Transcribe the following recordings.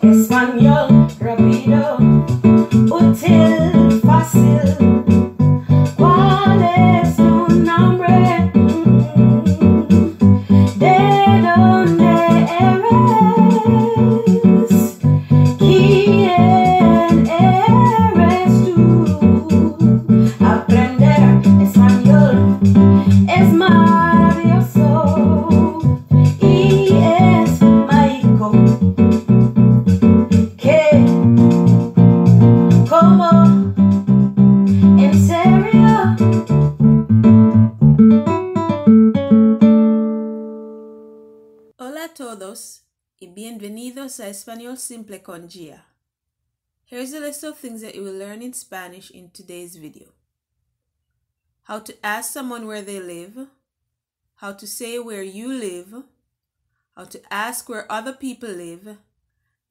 Español rápido, útil, fácil. ¿Cuál es tu nombre? ¿De dónde eres? ¿Quién eres tú? Aprender español es maravilloso y es mágico. ¿Cómo? ¿En serio? Hola a todos y bienvenidos a Español Simple con Gia. Here's a list of things that you will learn in Spanish in today's video. How to ask someone where they live, how to say where you live, how to ask where other people live,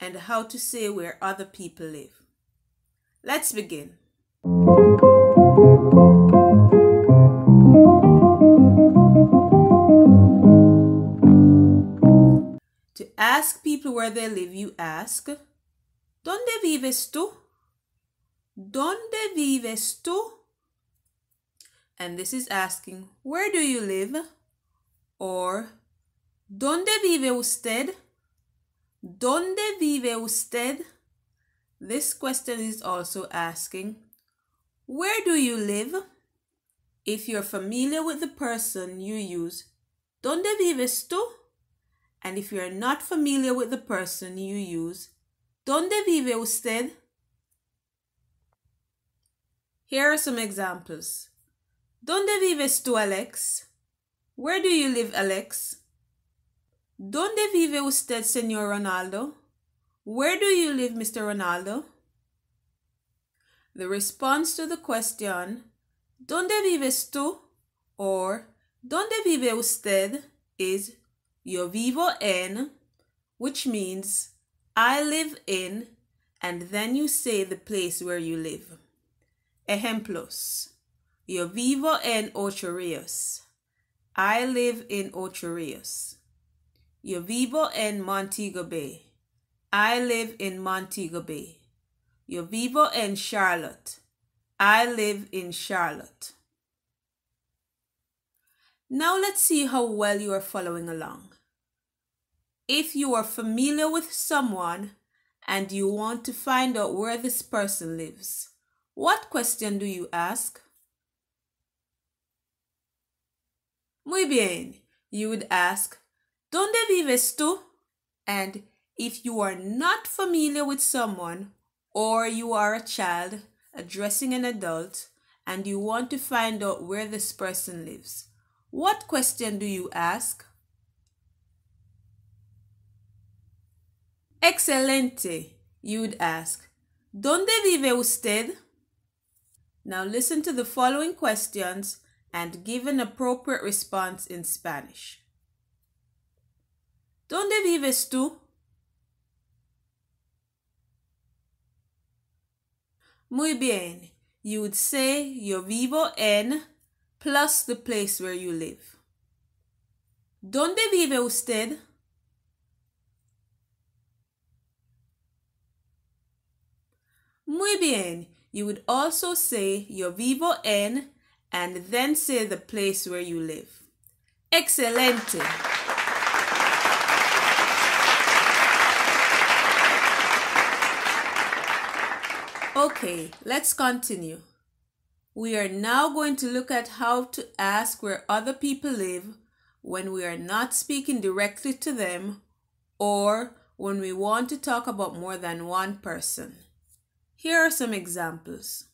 and how to say where other people live. Let's begin. To ask people where they live, you ask, ¿Dónde vives tú? ¿Dónde vives tú? And this is asking, where do you live? Or, ¿Dónde vive usted? ¿Dónde vive usted? This question is also asking, where do you live? If you're familiar with the person, you use, ¿Dónde vives tú? And if you're not familiar with the person, you use, ¿Dónde vive usted? Here are some examples. ¿Dónde vives tú, Alex? Where do you live, Alex? ¿Dónde vive usted, Señor Ronaldo? Where do you live, Mr. Ronaldo? The response to the question, ¿Dónde vives tú? Or ¿Dónde vive usted? Is Yo vivo en, which means I live in, and then you say the place where you live. Ejemplos. Yo vivo en Ocho Rios. I live in Ocho Rios. Yo vivo en Montego Bay. I live in Montego Bay. Yo vivo en Charlotte. I live in Charlotte. Now let's see how well you are following along. If you are familiar with someone and you want to find out where this person lives, what question do you ask? Muy bien. You would ask, ¿Dónde vives tú? And if you are not familiar with someone, or you are a child addressing an adult and you want to find out where this person lives, what question do you ask? Excelente. You would ask, ¿Dónde vive usted? Now listen to the following questions and give an appropriate response in Spanish. ¿Dónde vives tú? Muy bien. You would say yo vivo en plus the place where you live. ¿Dónde vive usted? Muy bien. You would also say yo vivo en and then say the place where you live. Excelente. Okay, let's continue. We are now going to look at how to ask where other people live when we are not speaking directly to them or when we want to talk about more than one person. Here are some examples.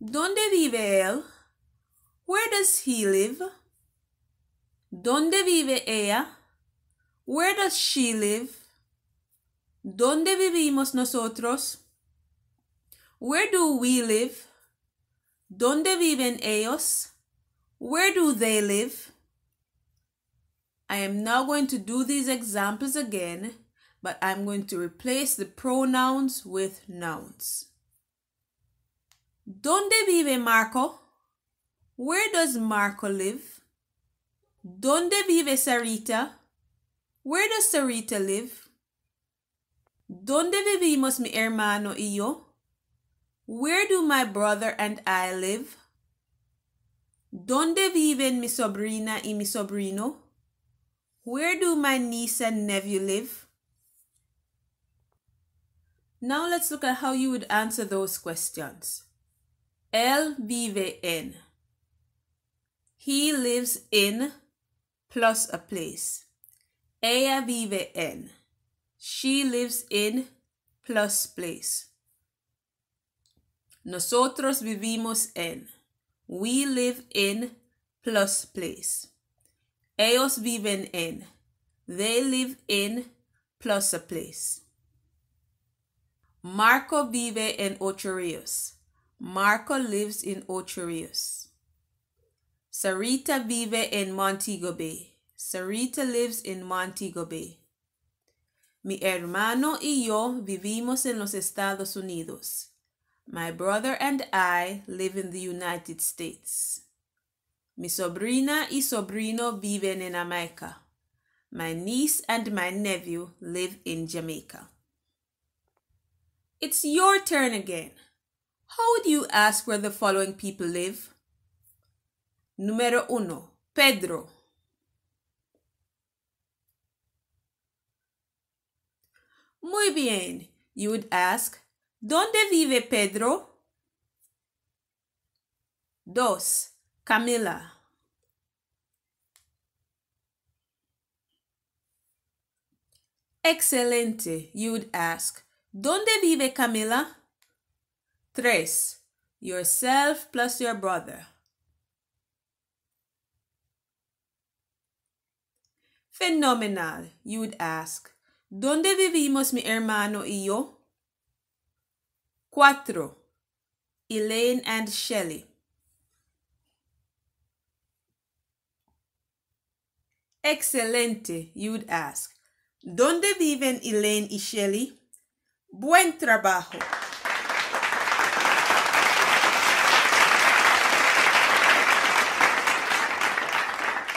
¿Dónde vive él? Where does he live? ¿Dónde vive ella? Where does she live? ¿Dónde vivimos nosotros? Where do we live? ¿Dónde viven ellos? Where do they live? I am now going to do these examples again, but I'm going to replace the pronouns with nouns. ¿Dónde vive Marco? Where does Marco live? ¿Dónde vive Sarita? Where does Sarita live? ¿Dónde vivimos mi hermano y yo? Where do my brother and I live? ¿Dónde viven mi sobrina y mi sobrino? Where do my niece and nephew live? Now let's look at how you would answer those questions. Él vive en. He lives in plus a place. Ella vive en. She lives in plus place. Nosotros vivimos en. We live in plus place. Ellos viven en. They live in plus a place. Marco vive en Ocho Rios. Marco lives in Ocho Rios. Sarita vive en Montego Bay. Sarita lives in Montego Bay. Mi hermano y yo vivimos en los Estados Unidos. My brother and I live in the United States. Mi sobrina y sobrino viven en Jamaica. My niece and my nephew live in Jamaica. It's your turn again. How would you ask where the following people live? Número 1. Pedro. Muy bien. You would ask, ¿dónde vive Pedro? 2. Camila. Excelente. You would ask, ¿dónde vive Camila? 3. Yourself plus your brother. Fenomenal. You would ask, ¿dónde vivimos mi hermano y yo? 4. Elaine and Shelley. Excelente. You would ask, ¿dónde viven Elaine y Shelley? Buen trabajo.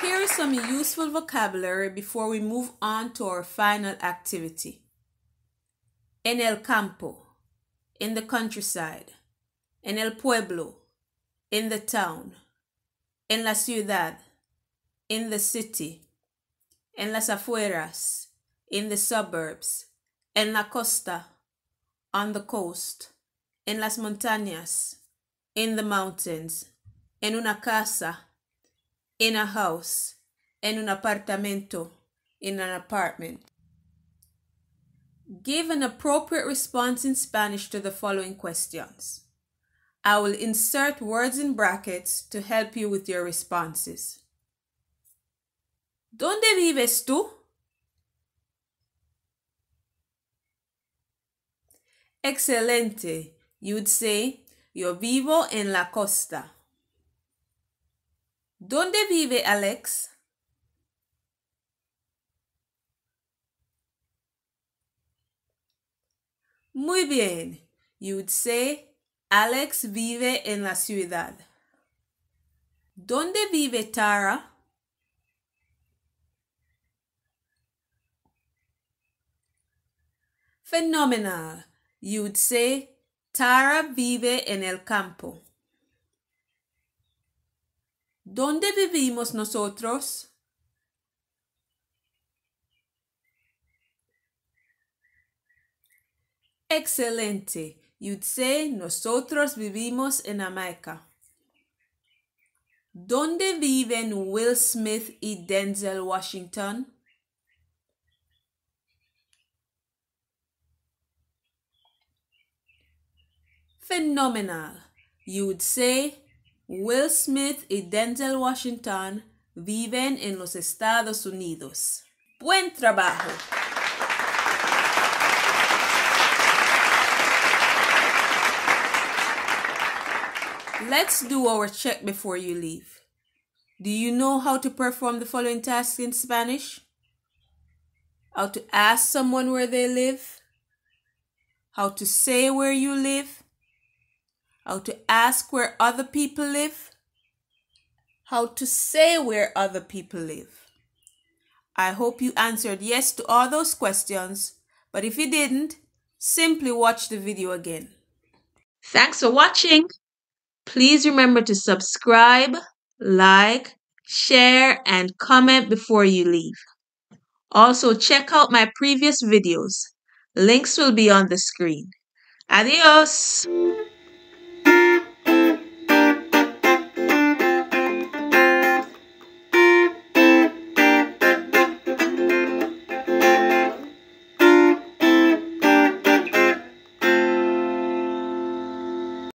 Here is some useful vocabulary before we move on to our final activity. En el campo, in the countryside. En el pueblo, in the town. En la ciudad, in the city. En las afueras, in the suburbs. En la costa, on the coast. En las montañas, in the mountains. En una casa, in a house. En un apartamento, in an apartment. Give an appropriate response in Spanish to the following questions. I will insert words in brackets to help you with your responses. ¿Dónde vives tú? Excelente. You'd say, yo vivo en la costa. ¿Dónde vive Alex? Muy bien. You'd say, Alex vive en la ciudad. ¿Dónde vive Tara? Phenomenal. You'd say, Tara vive en el campo. ¿Dónde vivimos nosotros? Excelente. You'd say, nosotros vivimos en Jamaica. ¿Dónde viven Will Smith y Denzel Washington? Phenomenal. You'd say, Will Smith y Denzel Washington viven en los Estados Unidos. Buen trabajo. Let's do our check before you leave. Do you know how to perform the following tasks in Spanish? How to ask someone where they live? How to say where you live? How to ask where other people live? How to say where other people live? I hope you answered yes to all those questions, but if you didn't, simply watch the video again. Thanks for watching. Please remember to subscribe, like, share, and comment before you leave. Also, check out my previous videos. Links will be on the screen. Adios!